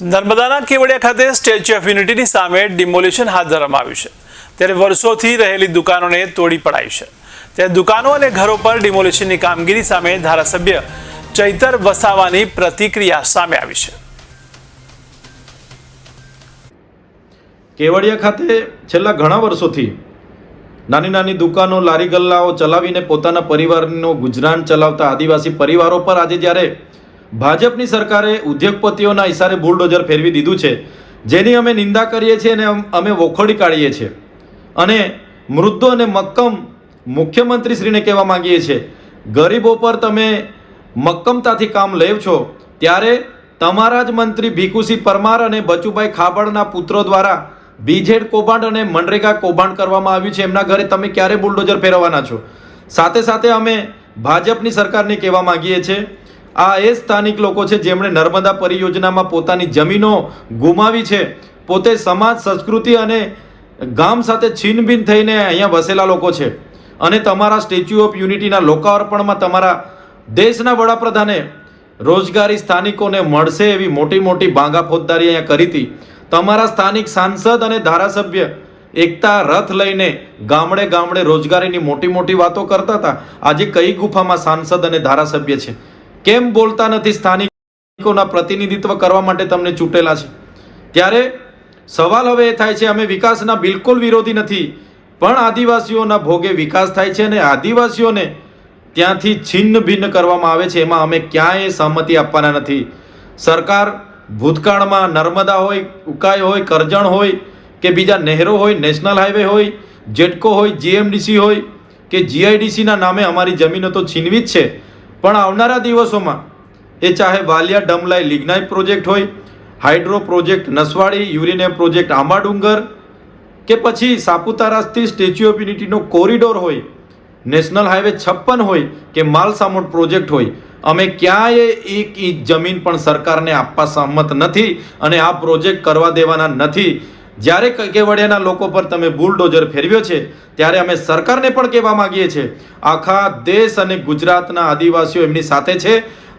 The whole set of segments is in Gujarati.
નર્મદાના કેવડિયા ખાતે સ્ટેચ્યુ ઓફ યુનિટીની સામે ડિમોલિશન હાથ ધરવામાં આવ્યું છે, ત્યારે વર્ષોથી રહેલી દુકાનોને તોડી પડાઈ છે। ત્યારે દુકાનો અને ઘરો પર ડિમોલિશનની કામગીરી સામે ધારાસભ્ય ચૈતર વસાવાની પ્રતિક્રિયા સામે આવી છે। કેવડિયા ખાતે છેલ્લા ઘણા વર્ષોથી નાની નાની દુકાનો લારી ગલ્લાઓ ચલાવીને પોતાના પરિવારનો ગુજરાન ચલાવતા આદિવાસી પરિવારો પર આજે જ્યારે ભાજપની સરકારે ઉદ્યોગપતિઓના ઇશારે બુલડોઝર ફેરવી દીધું છે, જેની અમે નિંદા કરીએ છીએ અને અમે વખોડી કાઢીએ છીએ અને મૃદુ અને મક્કમ મુખ્યમંત્રીશ્રીને કહેવા માંગીએ છીએ, ગરીબો પર તમે મક્કમતાથી કામ લેવ છો ત્યારે તમારા જ મંત્રી ભીખુસિંહ પરમાર અને બચુભાઈ ખાબડના પુત્રો દ્વારા બીજેડ કૌભાંડ અને મનરેગા કૌભાંડ કરવામાં આવ્યું છે। એમના ઘરે તમે ક્યારે બુલડોઝર ફેરવવાના છો? સાથે સાથે અમે ભાજપની સરકારને કહેવા માંગીએ છીએ, આ એ સ્થાનિક લોકો છે જેમણે નર્મદા પરિયોજનામાં પોતાની જમીનો ગુમાવી છે, પોતે સમાજ સંસ્કૃતિ અને ગામ સાથે છીનભીન થઈને અહીંયા વસેલા લોકો છે અને તમારા સ્ટેચ્યુ ઓફ યુનિટીના લોકાર્પણમાં તમારા દેશના વડાપ્રધાને રોજગારી સ્થાનિકોને મળશે એવી મોટી મોટી ભાંગા ફોજદારી અહીંયા કરી હતી। તમારા સ્થાનિક સાંસદ અને ધારાસભ્ય એકતા રથ લઈને ગામડે ગામડે રોજગારીની મોટી મોટી વાતો કરતા હતા। આજે કઈ ગુફામાં સાંસદ અને ધારાસભ્ય છે? કેમ બોલતા નથી? સ્થાનિકોના પ્રતિનિધિત્વ કરવા માટે તમને ચૂંટેલા છે। ત્યારે સવાલ હવે એ થાય છે, અમે વિકાસના બિલકુલ વિરોધી નથી, પણ આદિવાસીઓના ભોગે વિકાસ થાય છે અને આદિવાસીઓને ત્યાંથી છિન્ન ભિન્ન કરવામાં આવે છે, એમાં અમે ક્યાંય સહમતિ આપવાના નથી। સરકાર ભૂતકાળમાં નર્મદા હોય, ઉકાઈ હોય, કરજણ હોય કે બીજા નહેરો હોય, નેશનલ હાઈવે હોય, જેટકો હોય, જીએમડીસી હોય કે જીઆઈડીસીના નામે અમારી જમીનો તો છીનવી જ છે, પણ આવનારા દિવસોમાં એ ચાહે વાલિયા ડમલાઈ લિગ્નાઇટ પ્રોજેક્ટ હોય, hydro project Naswadi, uranium project Ambadungar કે પછી સાપુતારાથી સ્ટેચ્યુ ઓફ યુનિટીનો કોરિડોર હોય, નેશનલ હાઈવે 56 હોય કે માલસામોડ પ્રોજેક્ટ હોય, અમે ક્યાંય એક ઇંચ જમીન પણ સરકારને આપવા સહમત નથી અને આ પ્રોજેક્ટ કરવા દેવાના નથી। જ્યારે કેવડિયાના લોકો પર તમે બુલડોઝર ફેરવ્યો છે ત્યારે અમે સરકારને પણ કહેવા માંગીએ છીએ, આખા દેશ અને ગુજરાતના આદિવાસીઓ એમની સાથે છે।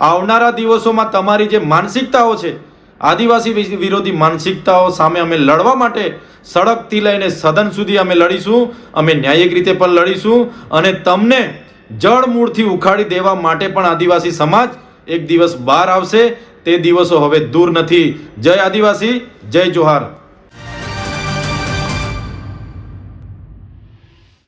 આવનારા દિવસોમાં તમારી જે માનસિકતાઓ છે, આદિવાસી વિરોધી માનસિકતાઓ સામે અમે લડવા માટે સડકથી લઈને સદન સુધી અમે લડીશું, અમે ન્યાયિક રીતે પણ લડીશું અને તમને જળમૂળથી ઉખાડી દેવા માટે પણ આદિવાસી સમાજ એક દિવસ બહાર આવશે। તે દિવસો હવે દૂર નથી। જય આદિવાસી, જય જોહાર।